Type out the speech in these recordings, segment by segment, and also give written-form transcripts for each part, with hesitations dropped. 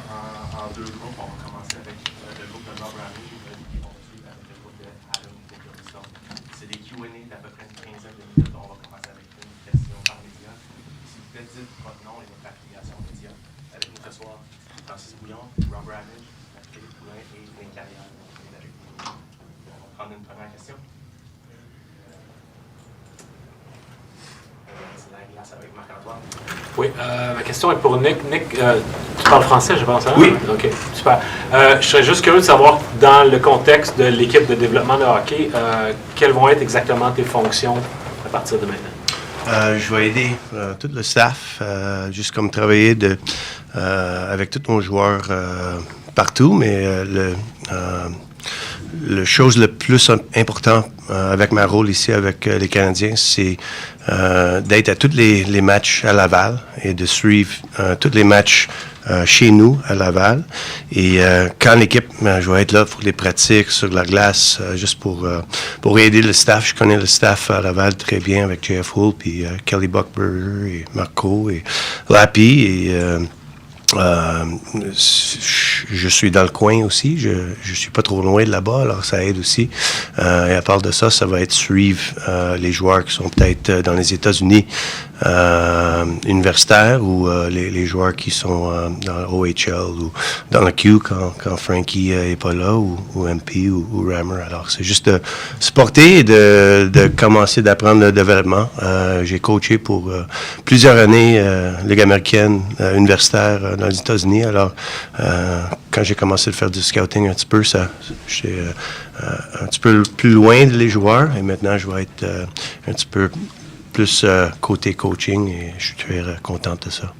en deux groupes. On va commencer avec le groupe de Rob Ramage qui vont suivre avec le groupe de Adam et Johnson. C'est des Q&A d'à peu près une quinzaine de minutes. On va commencer avec une question par média. S'il vous plaît, dites votre nom et votre affiliation média. Avec nous ce soir, Francis Bouillon, Rob Ramage, Poulin et Nick Carrière. On va prendre une première question. Avec Marc-Antoine. Oui, ma question est pour Nick. Nick, tu parles français, je pense, hein? Oui. OK, super. Je serais juste curieux de savoir, dans le contexte de l'équipe de développement de hockey, quelles vont être exactement tes fonctions à partir de maintenant? Je vais aider tout le staff, juste comme travailler avec tous nos joueurs partout, mais le chose le plus important avec ma rôle ici avec les Canadiens, c'est d'être à tous les matchs à Laval et de suivre tous les matchs chez nous à Laval. Et quand l'équipe, je vais être là pour les pratiques sur la glace, juste pour aider le staff. Je connais le staff à Laval très bien avec JF Hull, puis Kelly Buckberger et Marco et Lappy et je suis dans le coin aussi. Je suis pas trop loin de là-bas, alors ça aide aussi. Et à part de ça, ça va être suivre les joueurs qui sont peut-être dans les États-Unis universitaires ou les joueurs qui sont dans l'OHL ou dans le Q quand Frankie est pas là ou MP ou Rammer. Alors c'est juste de supporter et de commencer d'apprendre le développement. J'ai coaché pour plusieurs années Ligue américaine universitaire dans les États-Unis. Alors, quand j'ai commencé à faire du scouting un petit peu, j'étais un petit peu plus loin de les joueurs et maintenant, je vais être un petit peu plus côté coaching et je suis très content de ça.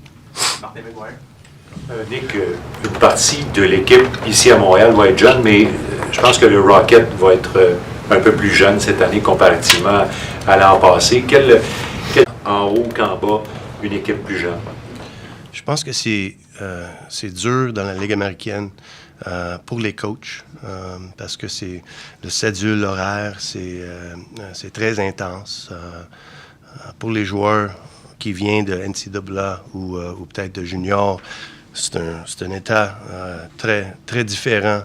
Nick, une partie de l'équipe ici à Montréal va être jeune, mais je pense que le Rocket va être un peu plus jeune cette année comparativement à l'an passé. Quel en haut qu'en bas, une équipe plus jeune? Je pense que c'est dur dans la Ligue américaine pour les coachs parce que c'est le cédule horaire, c'est très intense. Pour les joueurs qui viennent de NCAA ou peut-être de junior, c'est un état très, très différent.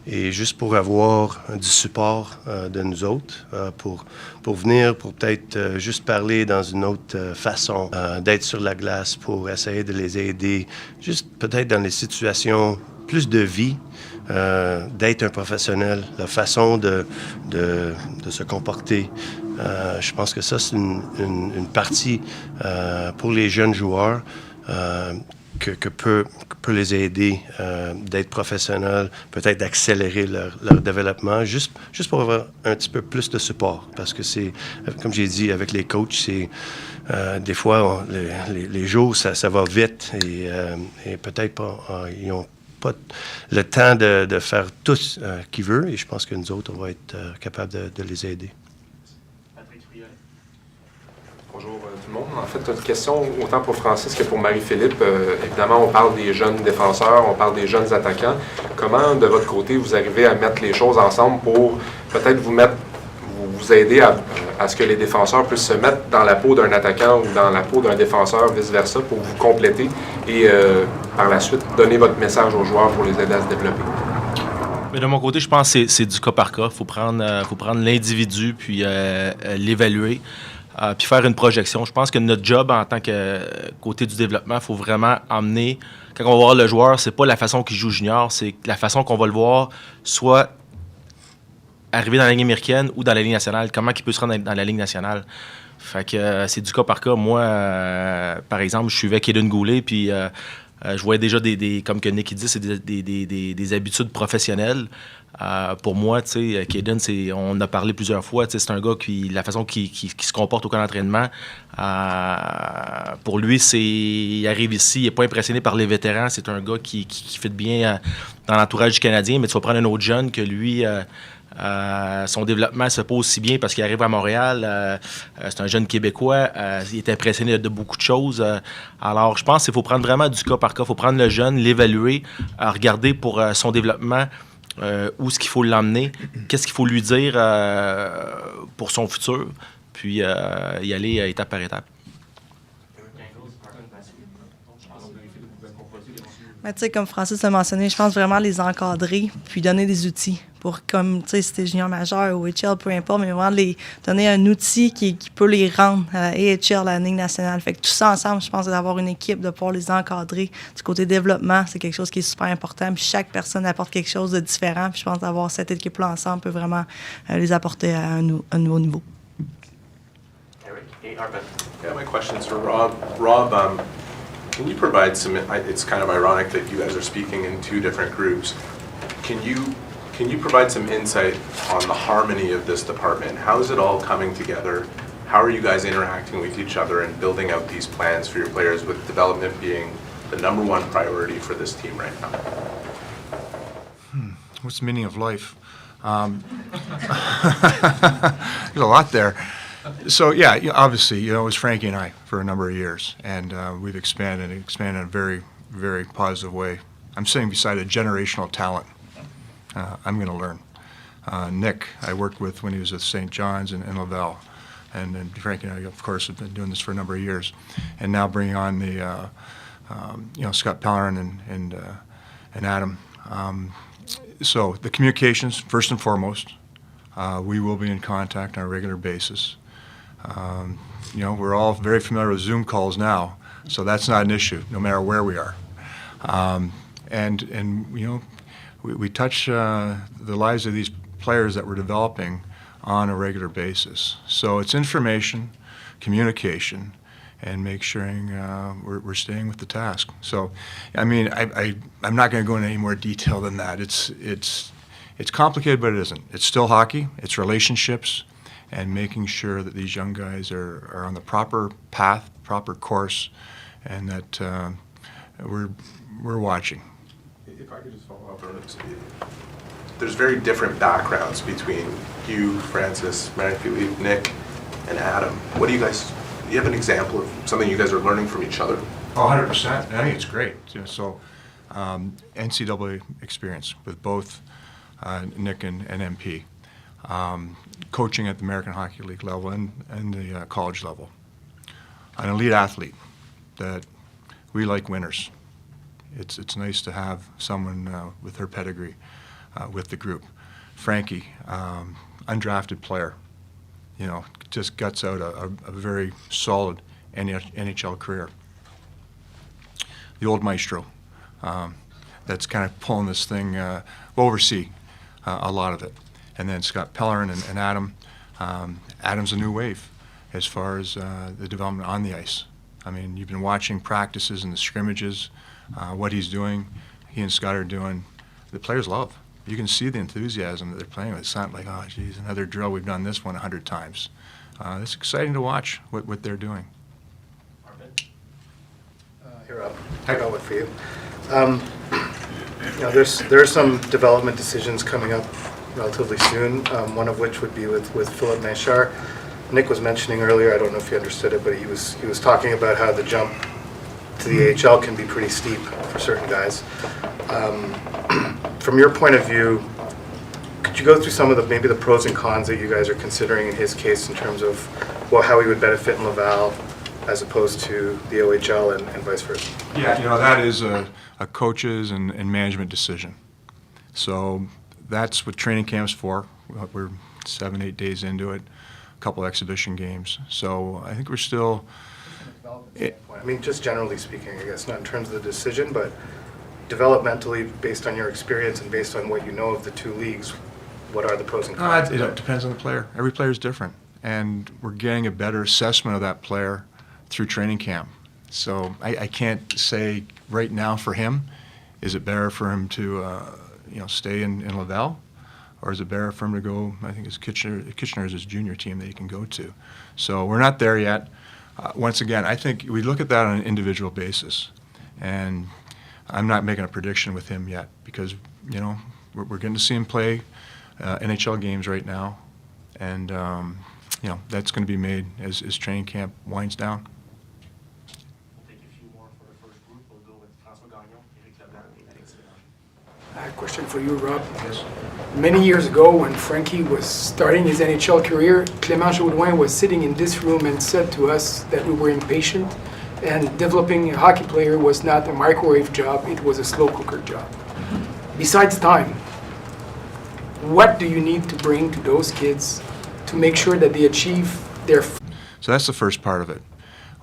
Et juste pour avoir du support de nous autres, pour venir, pour peut-être juste parler dans une autre façon, d'être sur la glace pour essayer de les aider, juste peut-être dans les situations plus de vie, d'être un professionnel, la façon de se comporter. Je pense que ça, c'est une partie pour les jeunes joueurs que peut les aider d'être professionnels, peut-être d'accélérer leur développement, juste pour avoir un petit peu plus de support. Parce que c'est, comme j'ai dit, avec les coachs, c'est des fois, les jours, ça va vite et peut-être pas, ils n'ont pas le temps de faire tout ce qu'ils veulent. Et je pense que nous autres, on va être capables de les aider. Bonjour tout le monde. En fait, une question autant pour Francis que pour Marie-Philippe. Évidemment, on parle des jeunes défenseurs, on parle des jeunes attaquants. Comment, de votre côté, vous arrivez à mettre les choses ensemble pour peut-être vous aider à ce que les défenseurs puissent se mettre dans la peau d'un attaquant ou dans la peau d'un défenseur, vice-versa, pour vous compléter et par la suite donner votre message aux joueurs pour les aider à se développer? Mais de mon côté, je pense que c'est du cas par cas. Il faut prendre l'individu puis l'évaluer. Puis faire une projection. Je pense que notre job en tant que côté du développement, il faut vraiment emmener, quand on va voir le joueur, c'est pas la façon qu'il joue junior, c'est la façon qu'on va le voir, soit arriver dans la Ligue américaine ou dans la Ligue nationale, comment il peut se rendre dans la Ligue nationale. Fait que c'est du cas par cas. Moi, par exemple, je suivais Kaden Goulet, puis je voyais déjà comme que Nick dit, c'est des habitudes professionnelles. Pour moi, tu sais, Kaden, on a parlé plusieurs fois, c'est un gars qui, la façon qu'il se comporte au camp d'entraînement, pour lui, il arrive ici, il n'est pas impressionné par les vétérans, c'est un gars qui fit bien dans l'entourage du Canadien, mais tu vas prendre un autre jeune que lui, son développement se passe aussi bien parce qu'il arrive à Montréal, c'est un jeune Québécois, il est impressionné de beaucoup de choses. Alors, je pense qu'il faut prendre vraiment du cas par cas, il faut prendre le jeune, l'évaluer, regarder pour son développement, où est-ce qu'il faut l'emmener, qu'est-ce qu'il faut lui dire pour son futur, puis y aller étape par étape. Mais tu sais, comme Francis a mentionné, je pense vraiment les encadrer puis donner des outils pour, comme, tu sais, si t'es junior majeur ou HL, peu importe, mais vraiment les donner un outil qui peut les rendre à la AHL, à la Ligue nationale. Fait que tout ça ensemble, je pense, d'avoir une équipe, de pouvoir les encadrer. Du côté développement, c'est quelque chose qui est super important. Puis chaque personne apporte quelque chose de différent. Puis je pense d'avoir cette équipe-là ensemble peut vraiment les apporter à un nouveau niveau. Yeah, my question's for Rob. Rob, can you provide some? It's kind of ironic that you guys are speaking in two different groups. Can you provide some insight on the harmony of this department? How is it all coming together? How are you guys interacting with each other and building out these plans for your players, with development being the #1 priority for this team right now? What's the meaning of life? There's a lot there. So yeah, obviously, it was Frankie and I for a number of years, and we've expanded in a very, very positive way. I'm sitting beside a generational talent. I'm going to learn. Nick, I worked with when he was at St. John's and Laval, and then Frankie and I, of course, have been doing this for a number of years, and now bringing on the, Scott Pellerin and Adam. So the communications, first and foremost, we will be in contact on a regular basis. We're all very familiar with Zoom calls now, so that's not an issue, no matter where we are. We touch the lives of these players that we're developing on a regular basis. So it's information, communication, and make sure we're staying with the task. So, I mean, I'm not going to go into any more detail than that. It's complicated, but it isn't. It's still hockey. It's relationships, and making sure that these young guys are on the proper path, proper course, and that we're watching. If I could just follow up, there's very different backgrounds between you, Francis, Marie-Philippe, Nick, and Adam. What do you have an example of something you guys are learning from each other? Oh, 100%. I think it's great. So, NCAA experience with both Nick and MP. Coaching at the American Hockey League level and the college level. An elite athlete that we like winners. It's nice to have someone with her pedigree with the group. Frankie, undrafted player, just guts out a very solid NHL career. The old maestro, that's kind of pulling this thing, will oversee a lot of it. And then Scott Pellerin and Adam. Adam's a new wave as far as the development on the ice. I mean, you've been watching practices and the scrimmages, what he's doing, he and Scott are doing. The players love. You can see the enthusiasm that they're playing with. It's not like, oh, geez, another drill. We've done this one 100 times. It's exciting to watch what they're doing. Here, Rob. I got one for you. There are some development decisions coming up relatively soon, one of which would be with Philip Manchard. Nick was mentioning earlier, I don't know if you understood it, but he was talking about how the jump to the AHL can be pretty steep for certain guys. From your point of view, could you go through some of maybe the pros and cons that you guys are considering in his case in terms of how he would benefit in Laval as opposed to the OHL and vice versa? Yeah, that is a coach's and management decision. So that's what training camp's for. We're 7-8 days into it, a couple exhibition games. So I think we're still... I mean, just generally speaking, I guess, not in terms of the decision, but developmentally, based on your experience and based on what you know of the two leagues, what are the pros and cons? It depends on the player. Every player is different. And we're getting a better assessment of that player through training camp. So I can't say right now for him, is it better for him to stay in Laval, or is it better for him to go? I think it's Kitchener's his junior team that he can go to. So we're not there yet. Once again, I think we look at that on an individual basis, and I'm not making a prediction with him yet because we're getting to see him play NHL games right now, and that's going to be made as training camp winds down. Question for you, Rob. Yes. Many years ago, when Frankie was starting his NHL career, Clément Jodoin was sitting in this room and said to us that we were impatient And developing a hockey player was not a microwave job, it was a slow cooker job. Besides time, what do you need to bring to those kids to make sure that they achieve their... So that's the first part of it.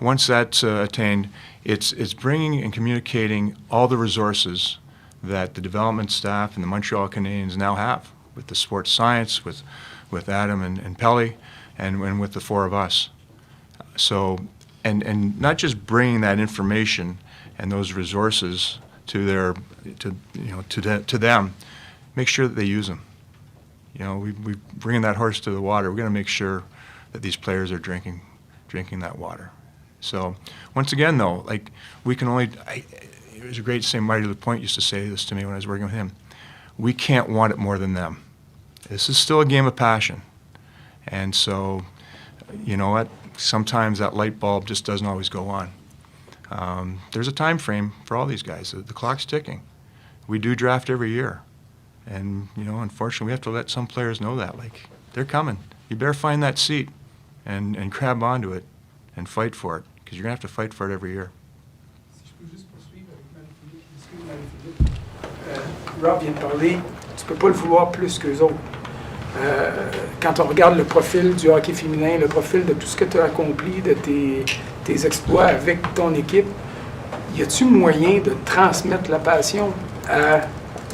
Once that's attained, it's bringing and communicating all the resources that the development staff and the Montreal Canadiens now have with the sports science, with Adam and Pelly, and with the four of us. So, and not just bringing that information and those resources to them, make sure that they use them. You know, we bringing that horse to the water. We're going to make sure that these players are drinking that water. So, once again, though, like we can only. It was a great saying. Marty LaPointe used to say this to me when I was working with him. We can't want it more than them. This is still a game of passion, and so, you know what? Sometimes that light bulb just doesn't always go on. There's a time frame for all these guys. The clock's ticking. We do draft every year. And, you know, unfortunately, we have to let some players know that. Like, they're coming. You better find that seat and grab onto it and fight for it, because you're going to have to fight for it every year. Si je peux juste poursuivre avec Marie-Philippe. Rob vient de parler, tu peux pas le vouloir plus qu'eux autres. Quand on regarde le profil du hockey féminin, le profil de tout ce que tu as accompli, de tes exploits avec ton équipe, y a-tu moyen de transmettre la passion à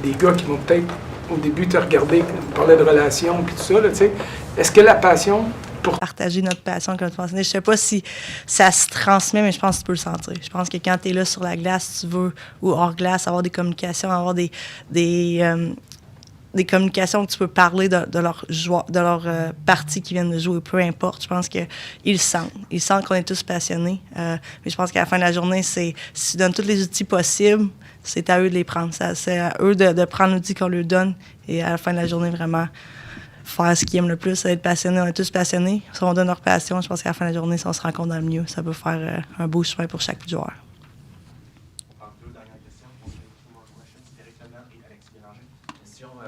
des gars qui vont peut-être au début te regarder, parler de relations puis tout ça, là, tu sais? Est-ce que la passion pour partager notre passion, comme tu mentionnais, je sais pas si ça se transmet, mais je pense que tu peux le sentir. Je pense que quand tu es là sur la glace, tu veux, ou hors glace, avoir des communications, avoir des communications où tu peux parler de leur joie, de leur partie qui viennent de jouer, peu importe. Je pense qu'ils le sentent. Ils sentent qu'on est tous passionnés. Mais je pense qu'à la fin de la journée, si tu donnes tous les outils possibles, c'est à eux de les prendre. C'est à eux de prendre l'outil qu'on leur donne et à la fin de la journée, vraiment faire ce qu'ils aiment le plus, être passionnés. On est tous passionnés. Si on donne leur passion, je pense qu'à la fin de la journée, si on se rencontre dans le milieu, ça peut faire un beau chemin pour chaque joueur.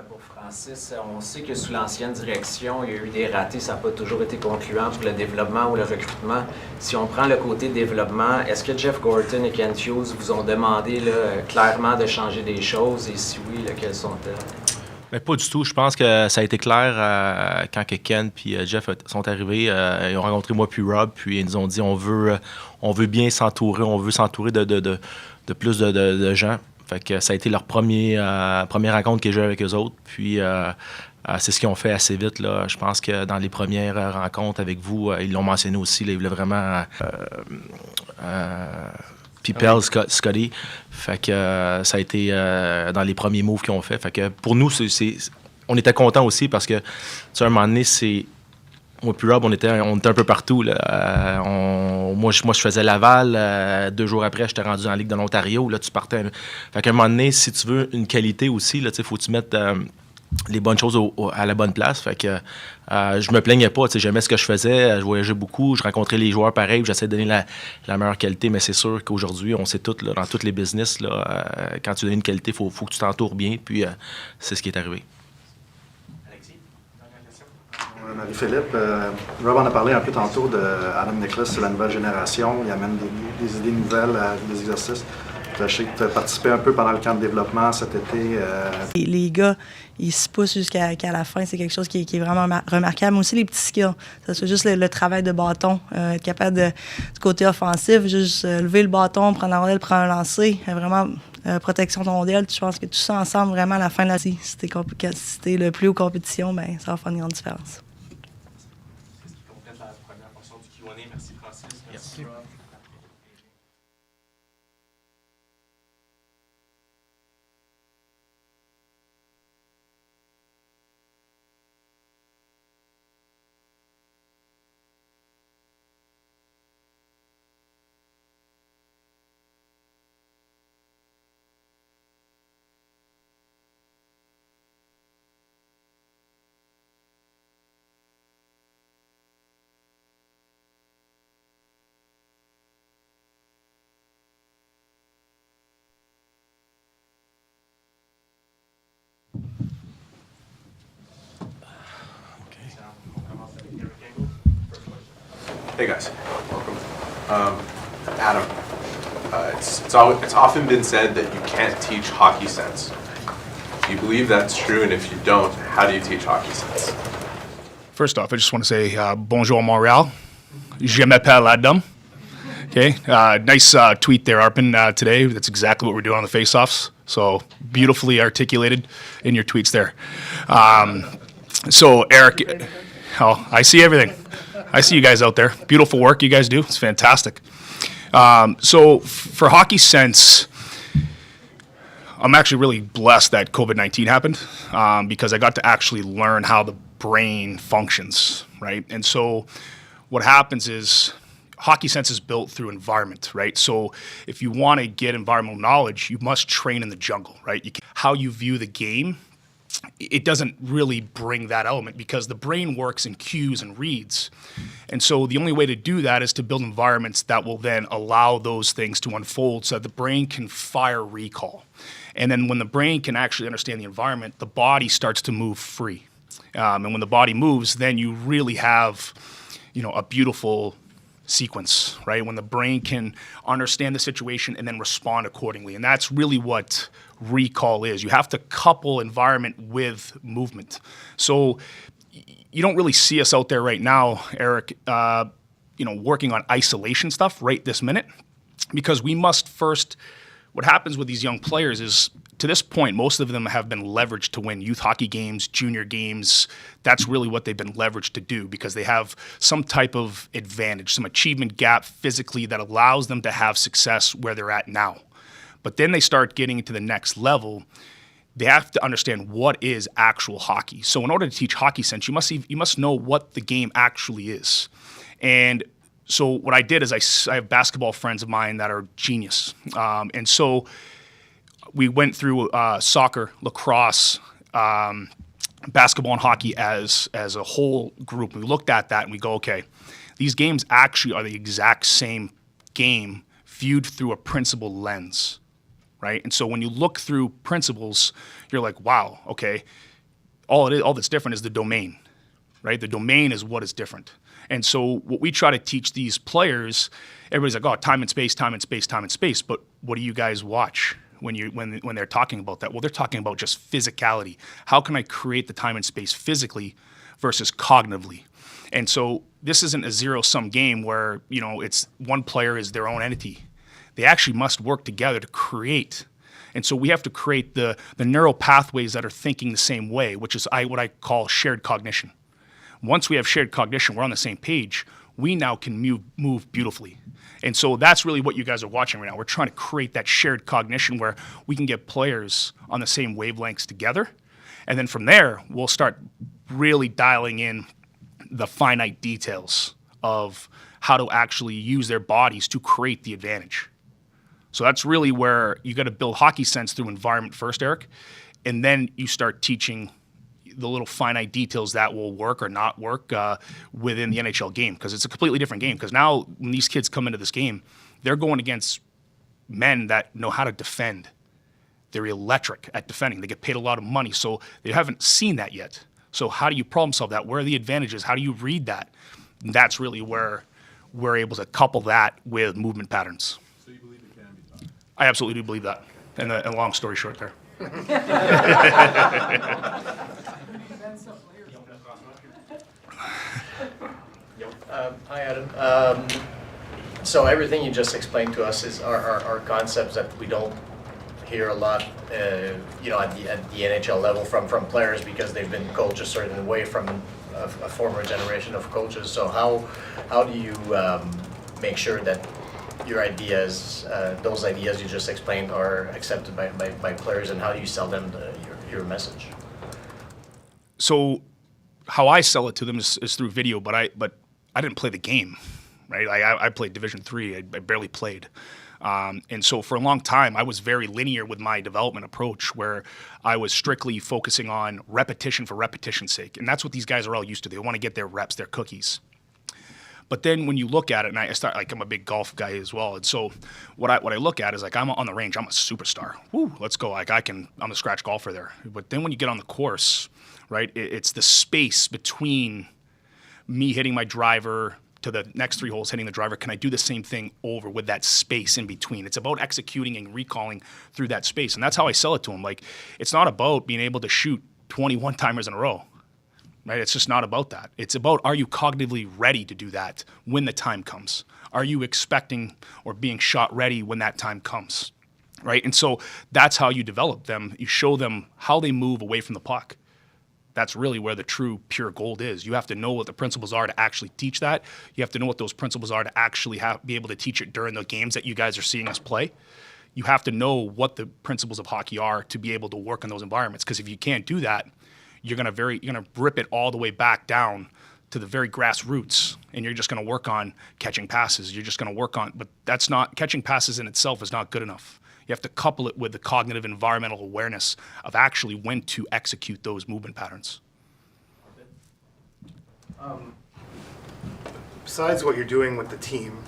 Pour Francis, on sait que sous l'ancienne direction, il y a eu des ratés, ça n'a pas toujours été concluant pour le développement ou le recrutement. Si on prend le côté développement, est-ce que Jeff Gorton et Kent Hughes vous ont demandé là, clairement de changer des choses et si oui, quelles sont-elles? Ben, pas du tout. Je pense que ça a été clair quand que Ken et Jeff sont arrivés. Ils ont rencontré moi puis Rob, puis ils nous ont dit on veut bien s'entourer, on veut s'entourer de plus de gens. Fait que ça a été leur première rencontre qu'ils jouaient avec eux autres. Puis c'est ce qu'ils ont fait assez vite, là. Je pense que dans les premières rencontres avec vous, ils l'ont mentionné aussi, là, ils voulaient vraiment puis Pell, Scotty. Fait que ça a été dans les premiers moves qu'ils ont fait. Fait que pour nous, on était contents aussi parce que, tu sais, à un moment donné, moi puis Rob, on était un peu partout, là. Moi, je faisais Laval. 2 jours après, j'étais rendu dans la Ligue de l'Ontario. Là, tu partais. Fait qu'à un moment donné, si tu veux une qualité aussi, là, faut que tu mettes les bonnes choses à la bonne place. Fait que je me plaignais pas. J'aimais ce que je faisais. Je voyageais beaucoup. Je rencontrais les joueurs pareils. J'essayais de donner la meilleure qualité. Mais c'est sûr qu'aujourd'hui, on sait tout, là, dans tous les business, là, quand tu donnes une qualité, il faut que tu t'entoures bien. Puis c'est ce qui est arrivé. Marie-Philippe, Rob en a parlé un peu tantôt de Adam Nicholas, c'est la nouvelle génération. Il amène des idées nouvelles, des exercices. Je sais que tu as participé un peu pendant le camp de développement cet été. Les gars, ils se poussent jusqu'à la fin. C'est quelque chose qui est vraiment remarquable. Mais aussi les petits skills. C'est juste le travail de bâton. Être capable du côté offensif, juste lever le bâton, prendre la rondelle, prendre un lancer. Vraiment, protection de rondelle. Je pense que tout ça ensemble, vraiment, à la fin de la série, si t'es le plus haut compétition, ben, ça va faire une grande différence. Merci Francis. Merci Rob. Hey guys, welcome. Adam, it's often been said that you can't teach hockey sense. Do you believe that's true? And if you don't, how do you teach hockey sense? First off, I just want to say bonjour Montreal. Je m'appelle Adam. Okay, nice tweet there, Arpin, today. That's exactly what we're doing on the face-offs. So beautifully articulated in your tweets there. So Eric, oh, I see everything. I see you guys out there. Beautiful work you guys do. It's fantastic. So for hockey sense, I'm actually really blessed that COVID-19 happened because I got to actually learn how the brain functions, right? And so what happens is hockey sense is built through environment, right? So if you want to get environmental knowledge, you must train in the jungle, right? How you view the game, it doesn't really bring that element because the brain works in cues and reads. And so the only way to do that is to build environments that will then allow those things to unfold so that the brain can fire recall. And then when the brain can actually understand the environment, the body starts to move free. And when the body moves, then you really have, a beautiful sequence, right? When the brain can understand the situation and then respond accordingly. And that's really what recall is. You have to couple environment with movement. So you don't really see us out there right now, Eric, working on isolation stuff right this minute, because we must first, what happens with these young players is, to this point, most of them have been leveraged to win youth hockey games, junior games. That's really what they've been leveraged to do because they have some type of advantage, some achievement gap physically that allows them to have success where they're at now. But then they start getting into the next level. They have to understand what is actual hockey. So in order to teach hockey sense, you must know what the game actually is. And so what I did is I have basketball friends of mine that are genius. And so we went through soccer, lacrosse, basketball, and hockey as a whole group. We looked at that and we go, okay, these games actually are the exact same game viewed through a principle lens, right? And so when you look through principles, you're like, wow, okay, all that's different is the domain, right? The domain is what is different. And so what we try to teach these players, everybody's like, oh, time and space, time and space, time and space. But what do you guys watch when they're talking about that? Well, they're talking about just physicality. How can I create the time and space physically versus cognitively? And so this isn't a zero-sum game where, it's one player is their own entity. They actually must work together to create. And so we have to create the neural pathways that are thinking the same way, which is what I call shared cognition. Once we have shared cognition, we're on the same page, we now can move beautifully. And so that's really what you guys are watching right now. We're trying to create that shared cognition where we can get players on the same wavelengths together. And then from there, we'll start really dialing in the finite details of how to actually use their bodies to create the advantage. So that's really where you got to build hockey sense through environment first, Eric. And then you start teaching the little finite details that will work or not work within the NHL game, because it's a completely different game. Because now when these kids come into this game, they're going against men that know how to defend. They're electric at defending. They get paid a lot of money, so they haven't seen that yet. So how do you problem solve that? Where are the advantages? How do you read that? And that's really where we're able to couple that with movement patterns. So you believe it can be done? I absolutely do believe that. And a long story short there. Hi, Adam. So everything you just explained to us are concepts that we don't hear a lot, at the NHL level from players because they've been coached a certain way from a former generation of coaches. So how do you make sure that your ideas, those ideas you just explained, are accepted by players, and how do you sell them your message? So how I sell it to them is through video, but I didn't play the game, right? I played Division III. I barely played. And so for a long time, I was very linear with my development approach, where I was strictly focusing on repetition for repetition's sake. And that's what these guys are all used to. They want to get their reps, their cookies. But then when you look at it, and I'm a big golf guy as well. And so what I look at is I'm on the range, I'm a superstar. Woo, let's go. I'm a scratch golfer there. But then when you get on the course, right, it's the space between me hitting my driver to the next 3 holes hitting the driver, can I do the same thing over with that space in between? It's about executing and recalling through that space. And that's how I sell it to them. Like, it's not about being able to shoot 21 timers in a row, right? It's just not about that. It's about, are you cognitively ready to do that when the time comes? Are you expecting or being shot ready when that time comes, right? And so that's how you develop them. You show them how they move away from the puck. That's really where the true pure gold is. You have to know what the principles are to actually teach that. You have to know what those principles are to actually be able to teach it during the games that you guys are seeing us play. You have to know what the principles of hockey are to be able to work in those environments. Because if you can't do that, you're gonna rip it all the way back down to the very grassroots, and you're just gonna work on catching passes. You're just gonna work on, but that's not, catching passes in itself is not good enough. You have to couple it with the cognitive environmental awareness of actually when to execute those movement patterns. Besides what you're doing with the team,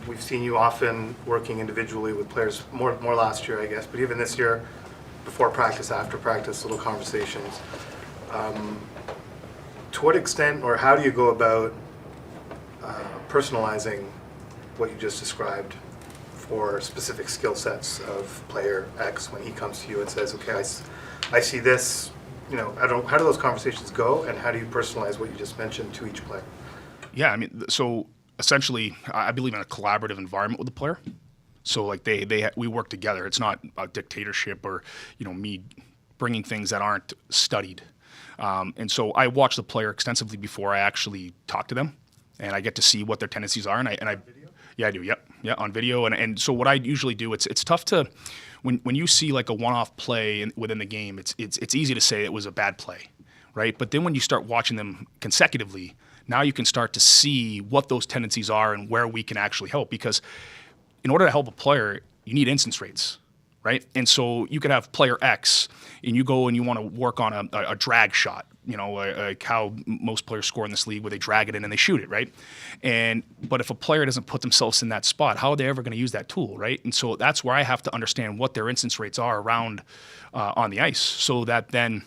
we've seen you often working individually with players, more last year, I guess, but even this year, before practice, after practice, little conversations. To what extent, or how do you go about personalizing what you just described for specific skill sets of player X when he comes to you and says, okay, I see this, you know, how do those conversations go, and how do you personalize what you just mentioned to each player? Yeah, I mean, so essentially, I believe in a collaborative environment with the player. So like we work together. It's not a dictatorship or, you know, me bringing things that aren't studied. And so I watch the player extensively before I actually talk to them, and I get to see what their tendencies are. And I yeah, I do. Yep. Yeah, on video. And so what I usually do, it's tough to, when you see like a one-off play within the game, it's easy to say it was a bad play, right? But then when you start watching them consecutively, now you can start to see what those tendencies are and where we can actually help. Because in order to help a player, you need instance rates, right? And so you could have player X, and you go and you want to work on a drag shot, you know, like how most players score in this league, where they drag it in and they shoot it, right? But if a player doesn't put themselves in that spot, how are they ever going to use that tool, right? And so that's where I have to understand what their instance rates are around on the ice, so that then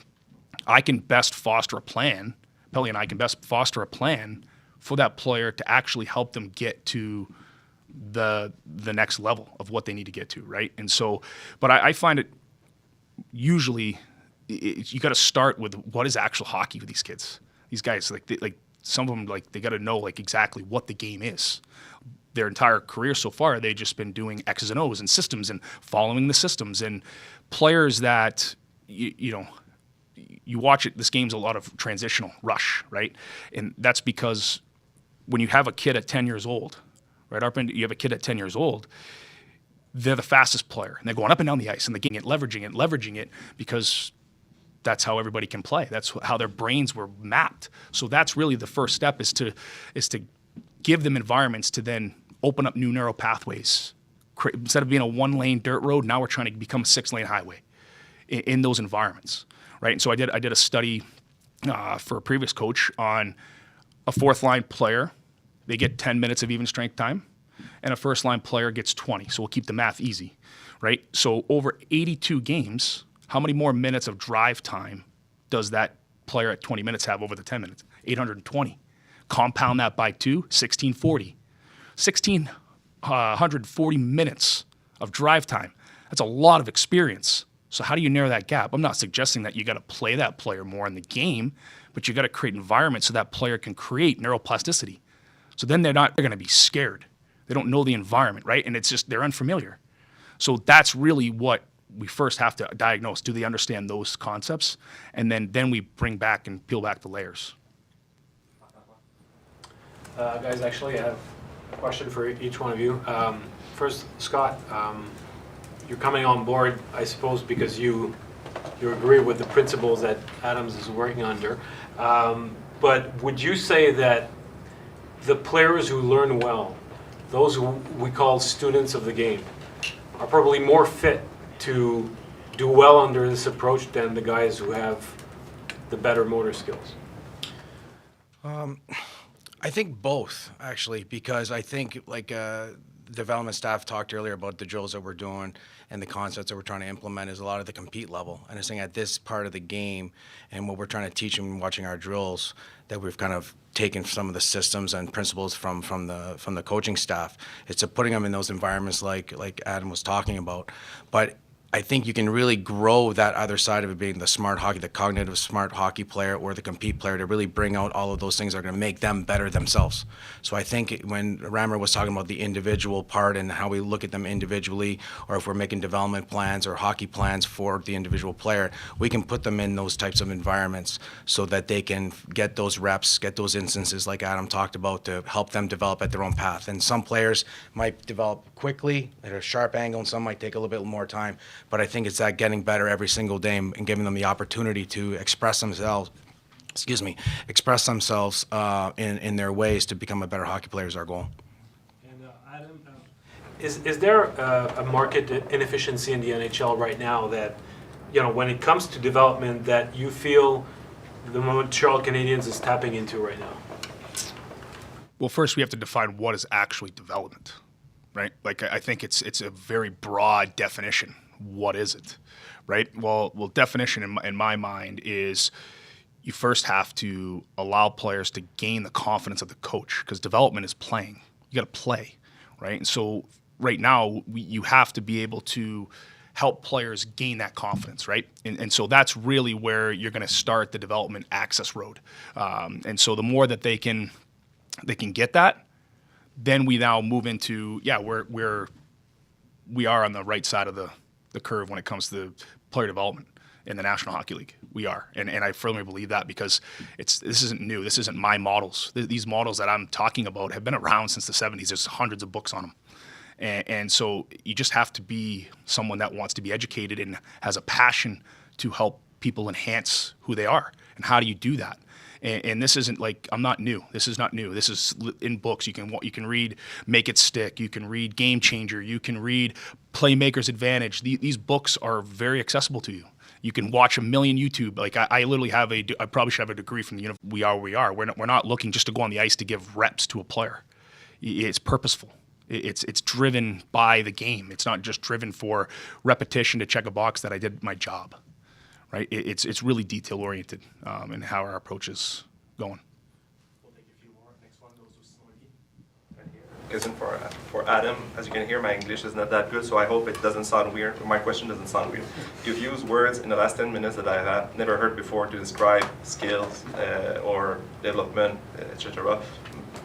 I can best foster a plan. Pellerin and I can best foster a plan for that player to actually help them get to the next level of what they need to get to, right? And so, but I find it usually you got to start with what is actual hockey with these kids. These guys, like some of them, like they got to know like exactly what the game is. Their entire career so far, they've just been doing X's and O's and systems and following the systems. And players that you know, you watch it. This game's a lot of transitional rush, right? And that's because when you have a kid at 10 years old, right? You have a kid at 10 years old, they're the fastest player, and they're going up and down the ice, and they're getting it, leveraging it, because that's how everybody can play. That's how their brains were mapped. So that's really the first step, is to give them environments to then open up new neural pathways. Instead of being a 1-lane dirt road, now we're trying to become a 6-lane highway in those environments, right? And so I did a study for a previous coach on a 4th-line player. They get 10 minutes of even strength time, and a 1st-line player gets 20. So we'll keep the math easy, right? So over 82 games, how many more minutes of drive time does that player at 20 minutes have over the 10 minutes? 820. Compound that by 2, 1640. 1,640 minutes of drive time. That's a lot of experience. So how do you narrow that gap? I'm not suggesting that you got to play that player more in the game, but you got to create an environment so that player can create neuroplasticity. So then they're going to be scared. They don't know the environment, right? And it's just, they're unfamiliar. So that's really what we first have to diagnose. Do they understand those concepts? And then we bring back and peel back the layers. Guys, actually, I have a question for each one of you. First, Scott, you're coming on board, I suppose, because you agree with the principles that Adams is working under. But would you say that the players who learn well, those who we call students of the game, are probably more fit to do well under this approach than the guys who have the better motor skills? I think both, actually, because I think like development staff talked earlier about the drills that we're doing and the concepts that we're trying to implement is a lot of the compete level. And I think at this part of the game and what we're trying to teach them watching our drills, that we've kind of taken some of the systems and principles from the coaching staff. It's putting them in those environments like Adam was talking about. But I think you can really grow that other side of it, being the smart hockey, the cognitive smart hockey player or the compete player, to really bring out all of those things that are going to make them better themselves. So I think when Rammer was talking about the individual part and how we look at them individually, or if we're making development plans or hockey plans for the individual player, we can put them in those types of environments so that they can get those reps, get those instances like Adam talked about, to help them develop at their own path. And some players might develop quickly at a sharp angle, and some might take a little bit more time. But I think it's that getting better every single day and giving them the opportunity to express themselves. Express themselves in their ways to become a better hockey player is our goal. And Adam, is there a market inefficiency in the NHL right now that, when it comes to development, that you feel the Montreal Canadiens is tapping into right now? Well, first we have to define what is actually development, right? Like, I think it's a very broad definition. What is it, right? Well, definition in my mind is you first have to allow players to gain the confidence of the coach, because development is playing. You got to play, right? And so right now you have to be able to help players gain that confidence, right? And so that's really where you're going to start the development access road. And so the more that they can get that, then we now move into, we are on the right side of the curve when it comes to player development in the National Hockey League. We are, and I firmly believe that, because this isn't new. This isn't my models. These models that I'm talking about have been around since the 70s. There's hundreds of books on them. And so you just have to be someone that wants to be educated and has a passion to help people enhance who they are. And how do you do that? And this isn't like, I'm not new. This is not new. This is in books. You can read Make It Stick. You can read Game Changer. You can read Playmaker's Advantage. These books are very accessible to you. You can watch a million YouTube. Like I literally have I probably should have a degree from the university. We are where we are. We're not looking just to go on the ice to give reps to a player. It's purposeful. It's driven by the game. It's not just driven for repetition to check a box that I did my job. Right, it's really detail oriented in how our approach is going. We'll take a few more. Next one goes to Simone. Right here. Question for Adam. As you can hear, my English is not that good, so I hope it doesn't sound weird. My question doesn't sound weird. You've used words in the last 10 minutes that I have never heard before to describe skills or development, etc.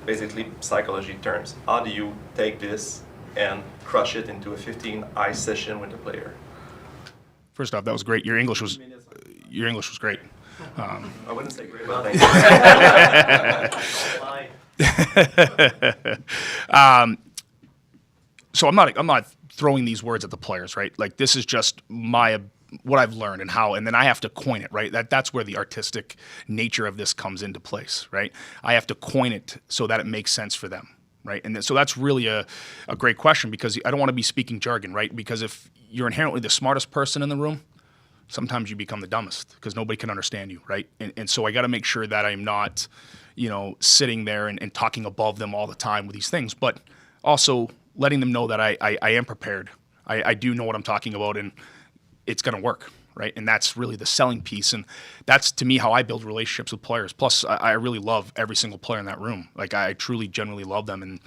Basically, psychology terms. How do you take this and crush it into a 15-ice session with the player? First off, that was great. Your English was great. I wouldn't say great, but thank you. So I'm not throwing these words at the players, right? Like, this is just what I've learned and then I have to coin it, right? That's where the artistic nature of this comes into place, right? I have to coin it so that it makes sense for them. Right, and so that's really a great question, because I don't want to be speaking jargon, right? Because if you're inherently the smartest person in the room, sometimes you become the dumbest because nobody can understand you, right? And so I got to make sure that I'm not, sitting there and talking above them all the time with these things, but also letting them know that I am prepared. I do know what I'm talking about, and it's going to work. Right, and that's really the selling piece, and that's, to me, how I build relationships with players. Plus, I really love every single player in that room. Like, I truly, genuinely love them, and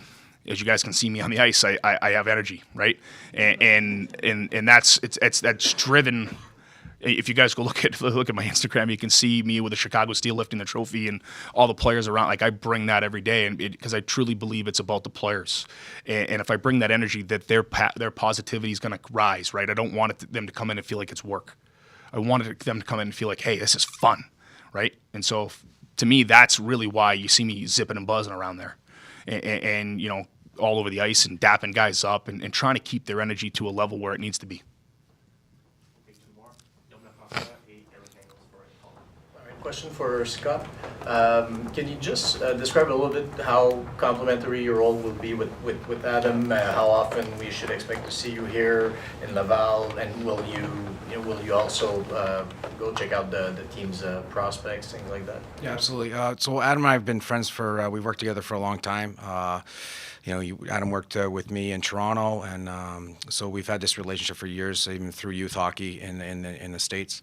as you guys can see me on the ice, I have energy, right? And that's driven. If you guys go look at my Instagram, you can see me with the Chicago Steel lifting the trophy and all the players around. Like, I bring that every day, and because I truly believe it's about the players. And if I bring that energy, that their positivity is going to rise, right? I don't want them to come in and feel like it's work. I wanted them to come in and feel like, hey, this is fun, right? And so, to me, that's really why you see me zipping and buzzing around there, and all over the ice and dapping guys up and trying to keep their energy to a level where it needs to be. Question for Scott. Can you just describe a little bit how complementary your role will be with Adam? How often we should expect to see you here in Laval, and will you also go check out the team's prospects, things like that? Yeah, absolutely. So Adam and I have been friends we've worked together for a long time. Adam worked with me in Toronto, and so we've had this relationship for years, even through youth hockey in the States.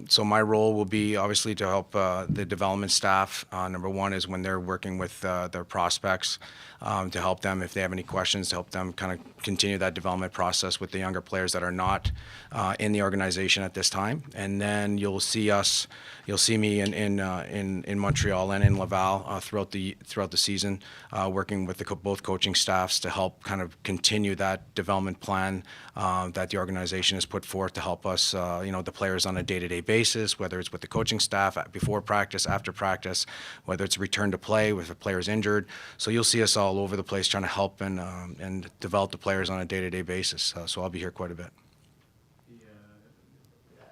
So my role will be obviously to help the development staff. Number one is when they're working with their prospects, to help them if they have any questions, to help them kind of continue that development process with the younger players that are not in the organization at this time. And then you'll see me in Montreal and in Laval throughout the season, working with both coaching staffs to help kind of continue that development plan that the organization has put forth to help us, the players on a day-to-day basis, whether it's with the coaching staff before practice, after practice, whether it's return to play if a player is injured. So you'll see us all over the place trying to help and develop the players on a day-to-day basis. So I'll be here quite a bit.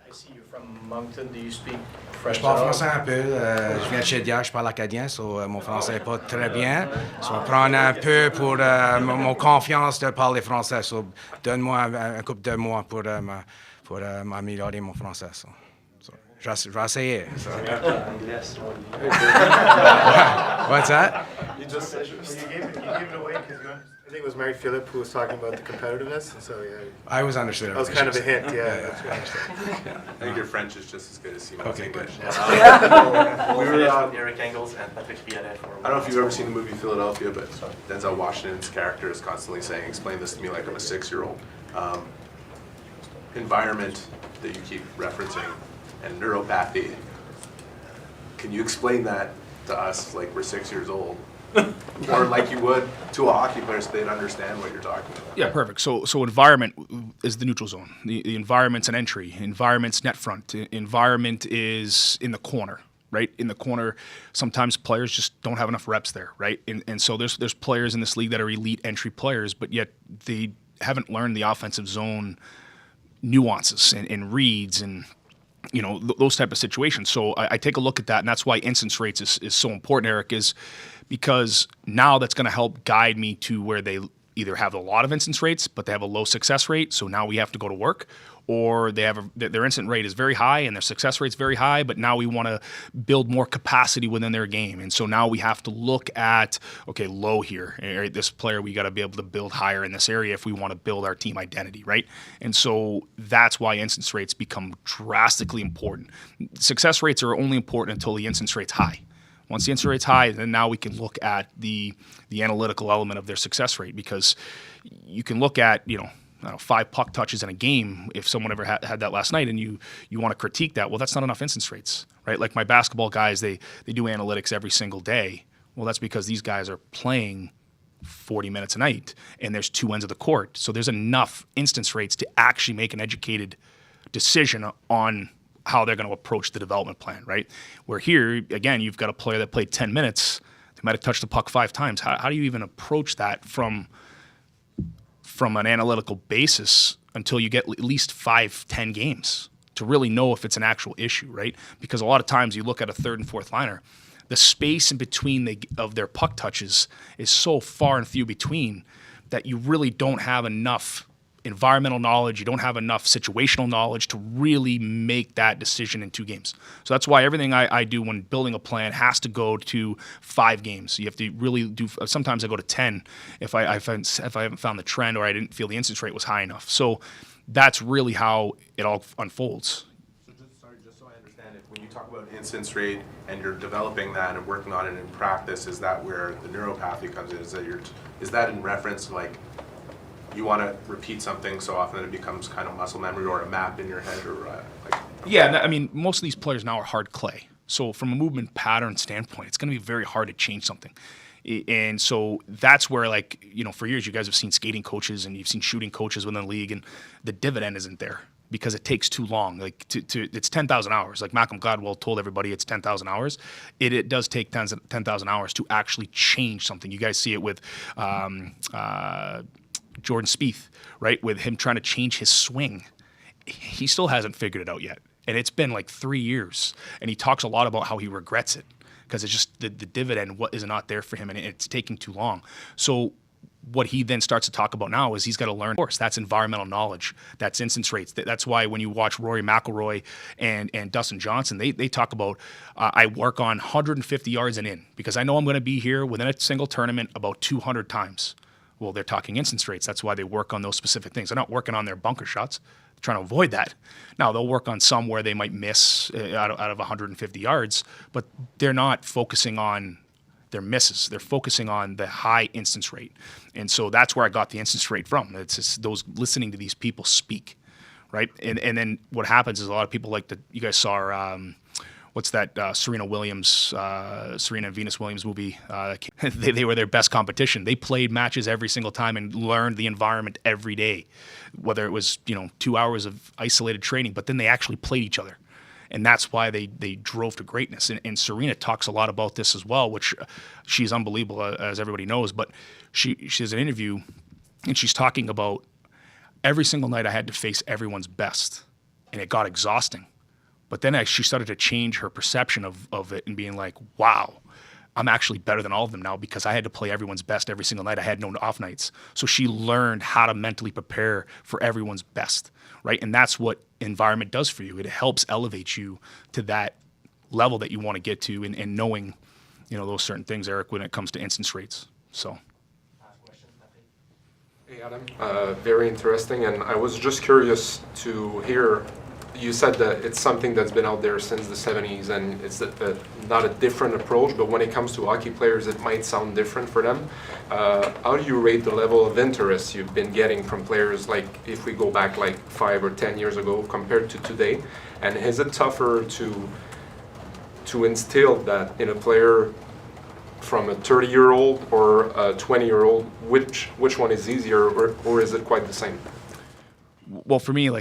I see you're from Moncton. Do you speak French? Je parle français un peu. Je viens de Chaudière, je parle acadien, so mon français n'est pas très bien. So on prend un peu pour mon confiance de parler français. So donne-moi un couple de mois pour améliorer mon français. So je vais essayer. So. What's that? You just said you gave it away because I think it was Mary Phillip who was talking about the competitiveness, and so yeah. I was understood. That was kind of a hint, yeah. I think your French is just as good as Simon's English. We were Eric Engels and Patrick Fialet. I don't know if you've ever seen the movie Philadelphia, but Denzel Washington's character is constantly saying, "Explain this to me like I'm a 6-year-old." Environment that you keep referencing and neuropathy. Can you explain that to us like we're 6 years old? Or like you would to a hockey player so they'd understand what you're talking about. Yeah, perfect. So environment is the neutral zone. The environment's an entry. Environment's net front. Environment is in the corner, right? In the corner, sometimes players just don't have enough reps there, right? And so there's players in this league that are elite entry players, but yet they haven't learned the offensive zone nuances and reads and those type of situations. So I take a look at that, and that's why instance rates is so important, Eric, is because now that's going to help guide me to where they either have a lot of instance rates, but they have a low success rate, so now we have to go to work, or they have their instant rate is very high and their success rate's very high, but now we want to build more capacity within their game. And so now we have to look at, okay, low here, right? This player, we got to be able to build higher in this area if we want to build our team identity, right? And so that's why instance rates become drastically important. Success rates are only important until the instance rate's high. Once the instance rate's high, then now we can look at the analytical element of their success rate, because you can look at, 5 puck touches in a game. If someone ever had that last night and you want to critique that, well, that's not enough instance rates, right? Like my basketball guys, they do analytics every single day. Well, that's because these guys are playing 40 minutes a night and there's 2 ends of the court. So there's enough instance rates to actually make an educated decision on how they're going to approach the development plan, right? Where here, again, you've got a player that played 10 minutes. They might have touched the puck 5 times. How do you even approach that from an analytical basis until you get at least 5-10 games to really know if it's an actual issue, right? Because a lot of times you look at a third and fourth liner, the space in between of their puck touches is so far and few between that you really don't have enough environmental knowledge, you don't have enough situational knowledge to really make that decision in 2 games. So that's why everything I do when building a plan has to go to 5 games. You have to really do, sometimes I go to 10 if I haven't found the trend or I didn't feel the instance rate was high enough. So that's really how it all unfolds. So just so I understand it, when you talk about instance rate and you're developing that and working on it in practice, is that where the neuropathy comes in? Is that in reference to like, you want to repeat something so often that it becomes kind of muscle memory or a map in your head, or Yeah, I mean, most of these players now are hard clay. So from a movement pattern standpoint, it's going to be very hard to change something. And so that's where, for years, you guys have seen skating coaches and you've seen shooting coaches within the league, and the dividend isn't there because it takes too long. It's 10,000 hours. Like Malcolm Gladwell told everybody, it's 10,000 hours. It does take 10,000 hours to actually change something. You guys see it with Jordan Spieth, right? With him trying to change his swing. He still hasn't figured it out yet. And it's been like 3 years. And he talks a lot about how he regrets it because it's just the dividend is not there for him and it's taking too long. So what he then starts to talk about now is he's got to learn. Of course, that's environmental knowledge. That's instance rates. That's why when you watch Rory McIlroy and Dustin Johnson, they talk about, I work on 150 yards and in because I know I'm going to be here within a single tournament about 200 times. Well, they're talking instance rates. That's why they work on those specific things. They're not working on their bunker shots. They're trying to avoid that. Now, they'll work on some where they might miss out of 150 yards, but they're not focusing on their misses. They're focusing on the high instance rate. And so that's where I got the instance rate from. It's just those listening to these people speak, right? And then what happens is a lot of people you guys saw, what's that Serena and Venus Williams movie? They were their best competition. They played matches every single time and learned the environment every day, whether it was 2 hours of isolated training, but then they actually played each other. And that's why they drove to greatness. And Serena talks a lot about this as well, which she's unbelievable, as everybody knows. But she has an interview, and she's talking about every single night I had to face everyone's best, and it got exhausting. But then she started to change her perception of it and being like, wow, I'm actually better than all of them now because I had to play everyone's best every single night. I had no off nights. So she learned how to mentally prepare for everyone's best, right? And that's what environment does for you. It helps elevate you to that level that you want to get to and knowing, those certain things, Eric, when it comes to instance rates. So. Hey, Adam. Very interesting. And I was just curious to hear, you said that it's something that's been out there since the 70s, and it's not a different approach, but when it comes to hockey players, it might sound different for them. How do you rate the level of interest you've been getting from players, like if we go back like 5 or 10 years ago compared to today? And is it tougher to instill that in a player from a 30-year-old or a 20-year-old? Which one is easier, or is it quite the same? Well, for me,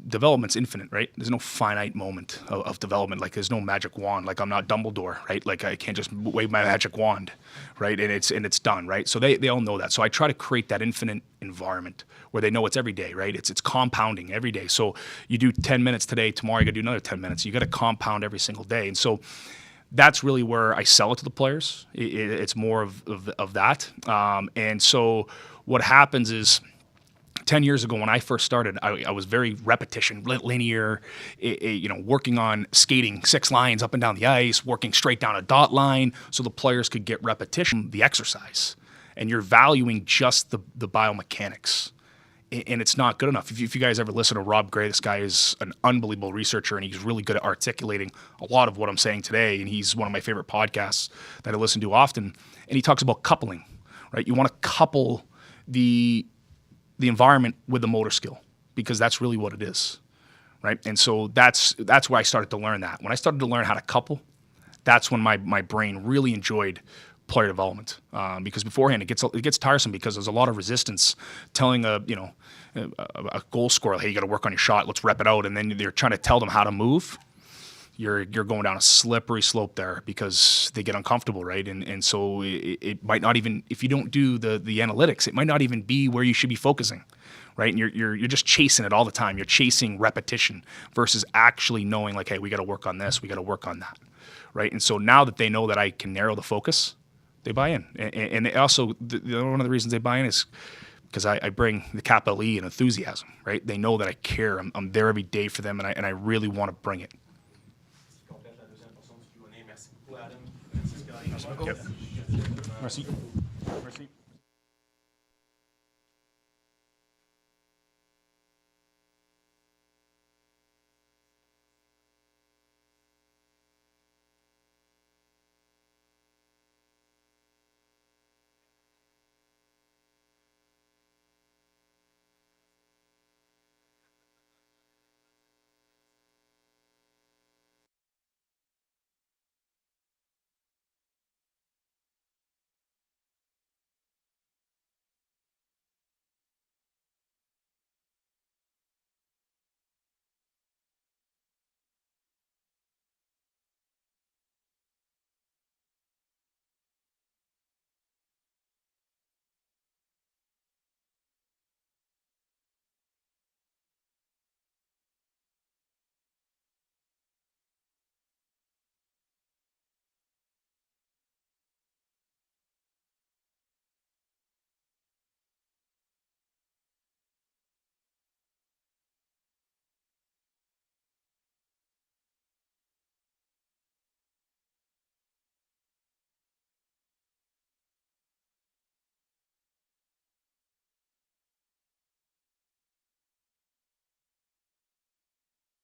development's infinite, right? There's no finite moment of development. There's no magic wand. I'm not Dumbledore, right? I can't just wave my magic wand, right? And it's done, right? So they all know that. So I try to create that infinite environment where they know it's every day, right? It's compounding every day. So you do 10 minutes today, tomorrow you got to do another 10 minutes. You got to compound every single day. And so that's really where I sell it to the players. It's more of that. And so what happens is, 10 years ago when I first started, I was very repetition, linear, working on skating 6 lines up and down the ice, working straight down a dot line so the players could get repetition, the exercise. And you're valuing just the biomechanics. And it's not good enough. If you guys ever listen to Rob Gray, this guy is an unbelievable researcher, and he's really good at articulating a lot of what I'm saying today. And he's one of my favorite podcasts that I listen to often. And he talks about coupling, right? You want to couple the environment with the motor skill, because that's really what it is, right? And so that's where I started to learn that. When I started to learn how to couple, that's when my brain really enjoyed player development, because beforehand it gets tiresome because there's a lot of resistance telling a goal scorer, hey, you got to work on your shot, let's rep it out, and then they're trying to tell them how to move. You're going down a slippery slope there because they get uncomfortable, right? And so it might not even, if you don't do the analytics, it might not even be where you should be focusing, right? And you're just chasing it all the time. You're chasing repetition versus actually knowing hey, we got to work on this, we got to work on that, right? And so now that they know that I can narrow the focus, they buy in. And they also, one of the reasons they buy in is because I bring the capital E and enthusiasm, right? They know that I care. I'm there every day for them, and I really want to bring it. Merci. Merci.